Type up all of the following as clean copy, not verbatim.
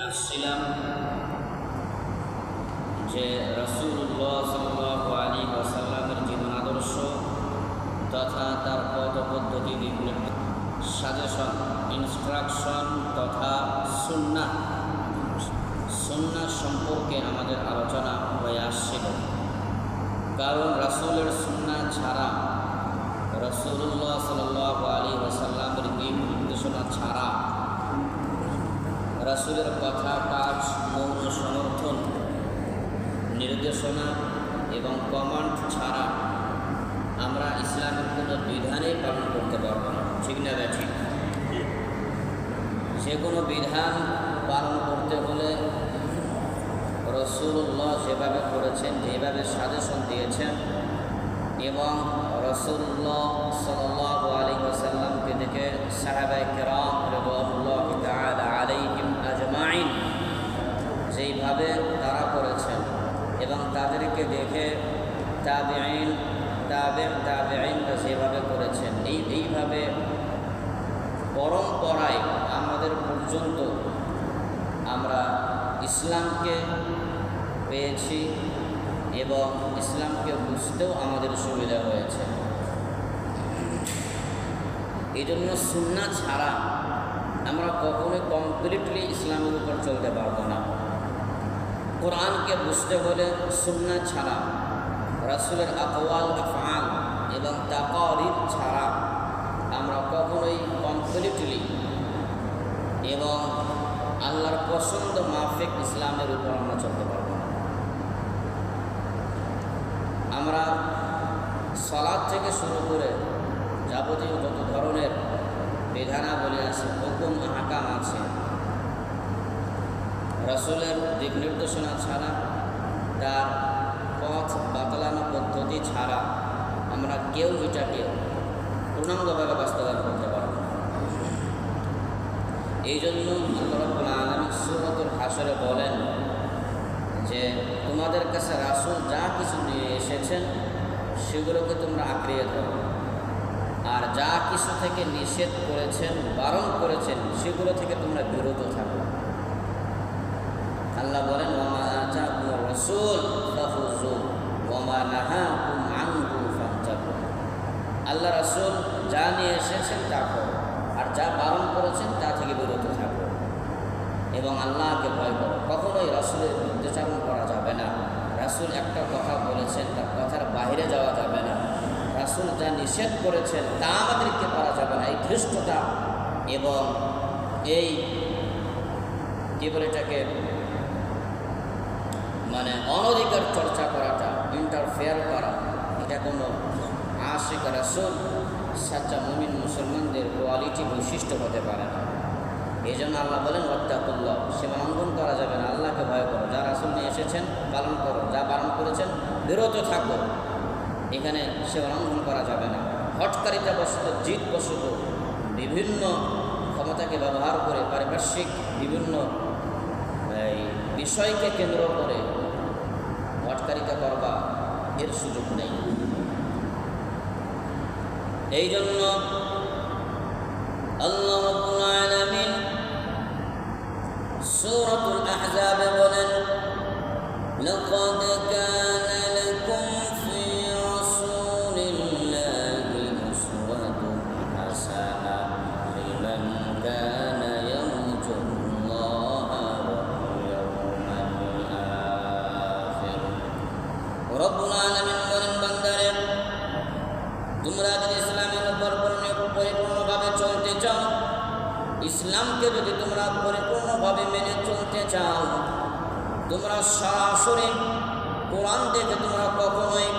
আসছিলাম যে রাসূলুল্লাহ সাল্লাল্লাহু আলাইহি ওয়াসাল্লামের জীবন আদর্শ তথা তার পথ পদ্ধতি সাজেশন ইনস্ট্রাকশন তথা সুন্নাহ সম্পর্কে আমাদের আলোচনা হয়ে আসছিল। কারণ রাসূলের সুন্নাহ ছাড়া, রাসূলুল্লাহ সাল্লাল্লাহু আলাইহি ওয়াসাল্লামের দিক নির্দেশনা ছাড়া, রাসূলের কথা, কাজ, মৌন সমর্থন, নির্দেশনা এবং কমান্ড ছাড়া আমরা ইসলামের কোনো বিধানেই পালন করতে পারবো না। ঠিক না ব্যাঠি? যে কোনো বিধান পালন করতে হলে রাসূলুল্লাহ যেভাবে করেছেন, যেভাবে সাজেশন দিয়েছেন এবং রাসূলুল্লাহ সাল্লাল্লাহু আলাইহি ওয়াসাল্লামকে দেখে সাহাবায়ে কেরাম রাদিয়াল্লাহু তাআলা আলাইহিম আজমাইন যেইভাবে তারা করেছেন এবং তাদেরকে দেখে তাবেঈনরা যেভাবে করেছেন, এইভাবে পরম্পরায় আমাদের পর্যন্ত আমরা ইসলামকে পেয়েছি এবং ইসলামকে বুঝতেও আমাদের সুবিধা হয়েছে। এই জন্য সুন্নাহ ছাড়া আমরা কখনোই কমপ্লিটলি ইসলামের উপর চলতে পারবো না। কোরআনকে বুঝতে হলে সুন্নাহ ছাড়া, রাসূলের আকওয়াল আফআল এবং তাকারির ছাড়া আমরা কখনোই কমপ্লিটলি এবং আল্লাহর পছন্দ মাফিক ইসলামের উপর আমরা চলতে পারবো না। আমরা সালাত থেকে শুরু করে যাবতীয় যত ধরনের বিধানাবলী আছে, হুকুম আহকাম আছে, রাসূলের দিক নির্দেশনা ছাড়া, তার পথ বাতলানো পদ্ধতি ছাড়া আমরা কেউ এটাকে পূর্ণাঙ্গভাবে বাস্তবায়ন করতে পারব না। এই জন্য আল্লাহ রাব্বুল আলামিন সূরাতুল হাশরে বলেন যে তোমাদের কাছে রাসূল যা কিছু নিয়ে এসেছেন সেগুলোকে তোমরা আঁকড়িয়ে ধরো, আর যা কিছু থেকে নিষেধ করেছেন, বারণ করেছেন, সেগুলো থেকে তোমরা বিরত থাকো। আল্লাহ বলেন ওয়ামা আতাকুমুর রাসূল ফাখুযু ওয়ামা নাহাকুম আনহু ফান্তাহু। আল্লাহ রাসূল যা নিয়ে এসেছেন তা করো, আর যা বারণ করেছেন তা থেকে বিরত থাকো এবং আল্লাহকে ভয় করো। কখনোই রাসূলের বিরুদ্ধাচরণ করা যাবে না। রাসূল একটা কথা বলেছেন, তার কথার বাইরে যাওয়া যাবে না। রাসূল যা নিষেধ করেছেন তা আমাদেরকে করা যাবে না। এই ধৃষ্টতা এবং এই কী বলে এটাকে মানে অনধিকার চর্চা করাটা, ইন্টারফেয়ার করা, এটা কোনো আশিক রাসূল সাচ্চা মুমিন মুসলমানদের কোয়ালিটি বৈশিষ্ট্য হতে পারে না। এই জন্য আল্লাহ বলেন ওয়াত্তাকুল্লাহ, সীমালঙ্ঘন করা যাবে না। আল্লাহকে ভয় করো, যা রাসূল নিয়ে এসেছেন পালন করো, যা বারণ করেছেন বিরত থাকো। এখানে সীমালঙ্ঘন করা যাবে না। হটকারিতা বশত, জিদ বশত, বিভিন্ন ক্ষমতাকে ব্যবহার করে পারিপার্শ্বিক বিভিন্ন বিষয়কে কেন্দ্র করে হটকারিতা করবা, এর সুযোগ নেই। এই জন্য আল্লাহ রাব্বুল আলামিন সূরাতুল আহজাবে বলেন লাকাদ কানা লাকুম ফি রাসূলিল্লাহি উসওয়াতুন হাসানাহ লিমান কানা ইয়ারজুল্লাহা ওয়াল ইয়াওমাল আখির। রব্বুল আলামিন বলেন বান্দারে, তোমরা যদি ইসলামের উপর পরিপূর্ণভাবে চলতে চাও, ইসলামকে যদি তোমরা পরিপূর্ণভাবে মেনে চলতে চাও, তোমরা সরাসরি কোরআন থেকে তোমরা কখনোই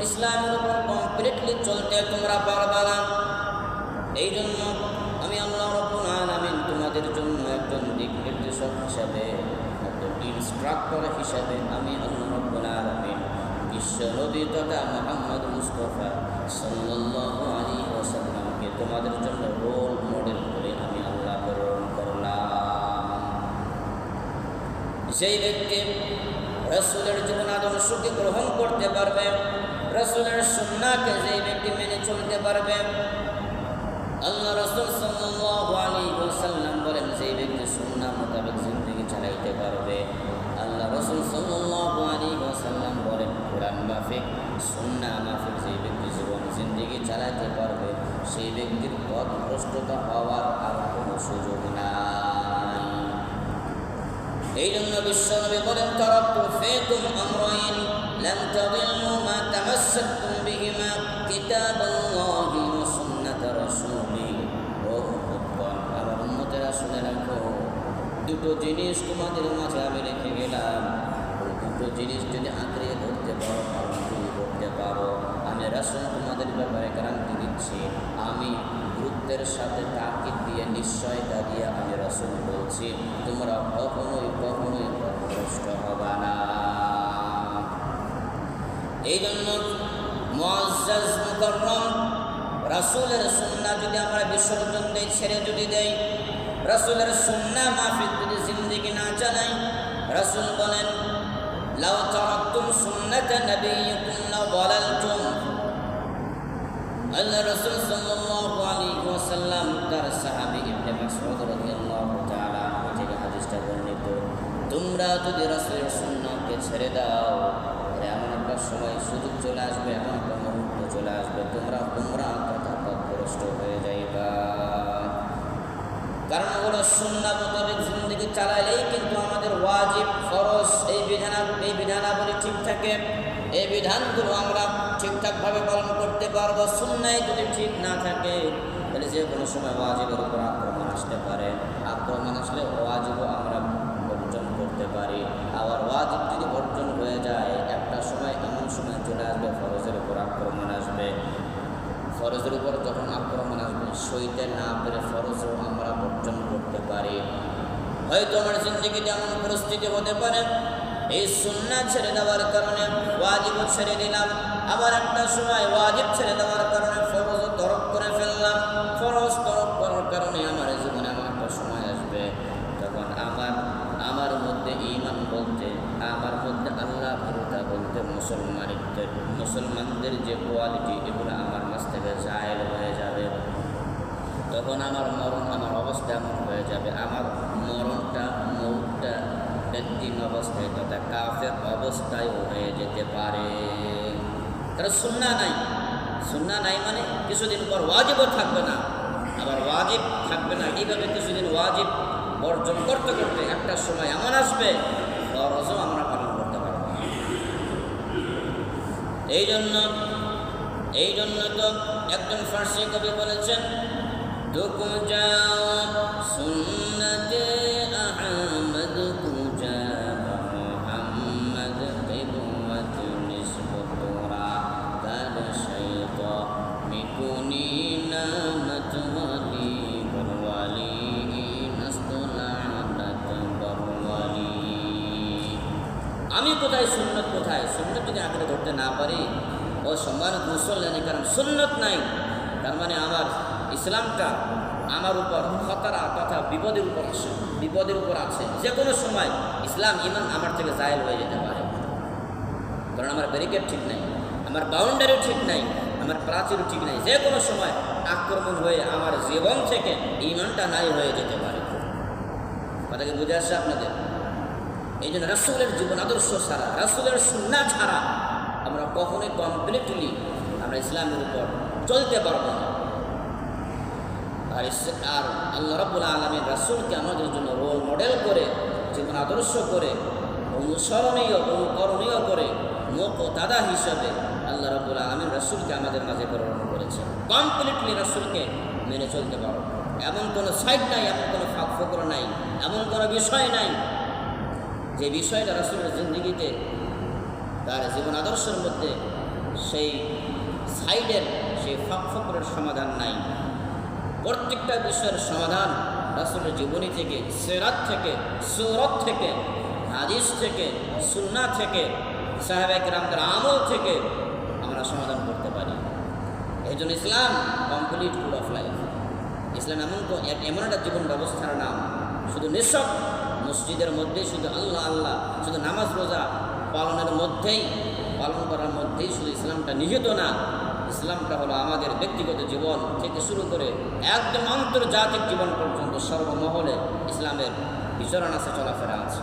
ইসলামের উপর কমপ্লিটলি চলতে তোমরা পারবে না। এই জন্য আমি আল্লাহ রাব্বুল আলামিন তোমাদের জন্য একজন দিক নির্দেশক হিসাবে, একজন ইনস্ট্রাক্টর হিসাবে আমি আল্লাহ রাব্বুল আলামিন বিশ্ব নবী তথা মুহাম্মদ মুস্তাফা সাল্লাল্লাহু আলাইহি ওয়াসাল্লামকে তোমাদের জন্য রোল মডেল করে আমি আল্লাহ প্রেরণ করলাম। সেই ব্যক্তি রাসূলের জীবন আদর্শকে গ্রহণ করতে পারবে, রাসূলের সুন্নাহকে যেই ব্যক্তি মেনে চলতে পারবে, আল্লাহ রাসূল সাল্লাল্লাহু আলাইহি ওয়াসাল্লাম বলেন সেই ব্যক্তি সুন্নাহ মোতাবেক জিন্দেগি চালায় মাফিক সুন্নাহ মাফিক যেই ব্যক্তি জীবন জিন্দেগি চালাতে পারবে সেই ব্যক্তির পথভ্রষ্টতা হওয়ার আর কোনো সুযোগ নাই। এই জন্য বিশ্বনবী বলেন, তারাকতু ফীকুম আমরাইন লান তাদিল্লু মা তামাসসাকতুম বিহিমা কিতাবাল্লাহি ওয়া সুন্নাত রাসূলি। ও উম্মতগণ, আমার উম্মতেরা শুনে রাখো, দুটো জিনিস তোমাদের মাঝে আমি রেখে গেলাম। ওই দুটো জিনিস যদি আঁকড়ে ধরতে পারো, পালন করতে পারো, আমি রাসূল তোমাদের ব্যাপারে গ্যারান্টি দিচ্ছি, আমি গুরুত্বের সাথে তাকিদ দিয়ে নিশ্চয়তা দিয়ে আমি রাসূল বলছি, তোমরা কখনোই পথভ্রষ্ট হবে না। এই জন্য মুআজ্জাজ মুকাররম রাসূলের সুন্নাহ যদি আমরা বিসর্জন দেই, ছেড়ে যদি দেই, রাসূলের সুন্নাহ মাফিক যদি জিন্দেগি না চালাই, রাসূল বলেন, লাউ তারাকতুম সুন্নাতা নাবিয়্যিকুম লাযালালতুম। আল্লাহ রাসূল সাল্লাল্লাহু আলাইহি ওয়াসাল্লাম তার সাহাবী ইবনে মাসউদ রাদিয়াল্লাহু তাআলা আনহু থেকে হাদিসটা বর্ণিত, তোমরা যদি রাসূলের সুন্নাহকে ছেড়ে দাও, এমন একটা সময় সুযোগ চলে আসবে, এমন একটা মুহূর্ত চলে আসবে, তোমরা গুমরাহ তথা পথভ্রষ্ট হয়ে যাইবা। কারণ ওগুলো সুন্নাহ মোতাবেক জিন্দেগি চালাইলেই কিন্তু আমাদের ওয়াজিব ফরজ এই বিধানাবলী ঠিক থাকে, এই বিধানগুলো আমরা ঠিকঠাকভাবে পালন করতে পারবো। সুন্নাহ যদি ঠিক না থাকে তাহলে যে কোনো সময় ওয়াজিবের উপর আক্রমণ আসতে পারে, আক্রমণ আসলে ওয়াজিবও আমরা বর্জন করতে পারি। আবার ওয়াজিব যদি বর্জন হয়ে যায়, একটা সময় এমন সময় চলে আসবে ফরজের উপর আক্রমণ আসবে। ফরজের উপর যখন আক্রমণ আসবে, সইতে না পেরে ফরজও আমরা বর্জন করতে পারি। হয়তো আমার জিন্দেগিতে এমন পরিস্থিতি হতে পারে, এই সুন্নাহ ছেড়ে দেওয়ার কারণে ওয়াজিবও ছেড়ে দিলাম, আবার একটা সময় ওয়াজিব ছেড়ে দেওয়ার কারণে ফরজও তরক করে ফেললাম। ফরজ তরক করার কারণে আমার জীবনে এমন একটা সময় আসবে তখন আমার মধ্যে ঈমান বলতে, আমার মধ্যে আল্লাহ ভরসা বলতে, মুসলমানদের যে কোয়ালিটি, এগুলো আমার মাঝ থেকে জায়েল হয়ে যাবে। তখন আমার অবস্থা এমন হয়ে যাবে, আমার মৌতটা একদিন অবস্থায় তথা কাফের অবস্থায় হয়ে যেতে পারে। কারণ সুন্নাহ নাই মানে কিছুদিন পর ওয়াজিবও থাকবে না, আবার ওয়াজিব থাকবে না, এইভাবে কিছুদিন ওয়াজিব বর্জন করতে করতে একটা সময় এমন আসবে ফরজও আমরা পালন করতে পারব না। এই জন্য তো একজন ফার্সি কবি বলেছেন, দুঃখ যাও সুন্নতে আহমদ কুজা মুহাম্মদ কিবত নিসবতুরা কাদ শাইত মিকুনি নামত ওয়ালি বরওয়ালি নাসতুলানাত বরওয়ালি। আমি কোথায় সুন্নত যদি আঁকড়ে ধরতে না পারি, ও সম্মানিত মুসলমানের কারণ সুন্নত নাই, তার মানে আমার ইসলামটা আমার উপর খতরা তথা বিপদের উপর আছে। যে কোনো সময় ইসলাম ঈমান আমার থেকে জায়েল হয়ে যেতে পারে। কারণ আমার ব্যারিকেড ঠিক নাই, আমার বাউন্ডারিও ঠিক নাই, আমার প্রাচীরও ঠিক নাই। যে কোনো সময় আক্রমণ হয়ে আমার জীবন থেকে ঈমানটা নাই হয়ে যেতে পারে। কথা কি বুঝে আসছে আপনাদের? এই জন্য রাসূলের জীবন আদর্শ ছাড়া, রাসূলের সুন্নাহ ছাড়া আমরা কখনোই কমপ্লিটলি আমরা ইসলামের উপর চলতে পারবো না। আর আল্লাহ রাব্বুল আলামিন রাসূলকে আমাদের জন্য রোল মডেল করে, জীবন আদর্শ করে, অনুসরণীয় অনুকরণীয় করে, মুকতাদা হিসাবে আল্লাহ রাব্বুল আলামিন রাসূলকে আমাদের মাঝে প্রেরণ করেছেন। কমপ্লিটলি রাসূলকে মেনে চলতে পারো, এমন কোনো সাইড নাই, এমন কোনো ফাঁক ফোকর নাই, এমন কোনো বিষয় নাই যে বিষয়টা রাসূলের জিন্দেগিতে তার জীবন আদর্শের মধ্যে সেই সাইডের সেই ফাঁক ফোকরের সমাধান নাই। প্রত্যেকটা বিষয়ের সমাধান রাসূলের জীবনী থেকে, সিরাত থেকে, সুরত থেকে, হাদিস থেকে, সুন্নাহ থেকে, সাহাবায়ে কেরামদের আমল থেকে আমরা সমাধান করতে পারি। এই জন্য ইসলাম কমপ্লিট ফুল অফ লাইফ। ইসলাম এমন একটা জীবন ব্যবস্থার নাম, শুধু নিছক মসজিদের মধ্যেই শুধু আল্লাহ, শুধু নামাজ রোজা পালন করার মধ্যেই শুধু ইসলামটা নিহিত না। ইসলামটা হলো আমাদের ব্যক্তিগত জীবন থেকে শুরু করে একদম আন্তর্জাতিক জীবন পর্যন্ত সর্বমহলে ইসলামের বিচরণ আছে, চলাফেরা আছে।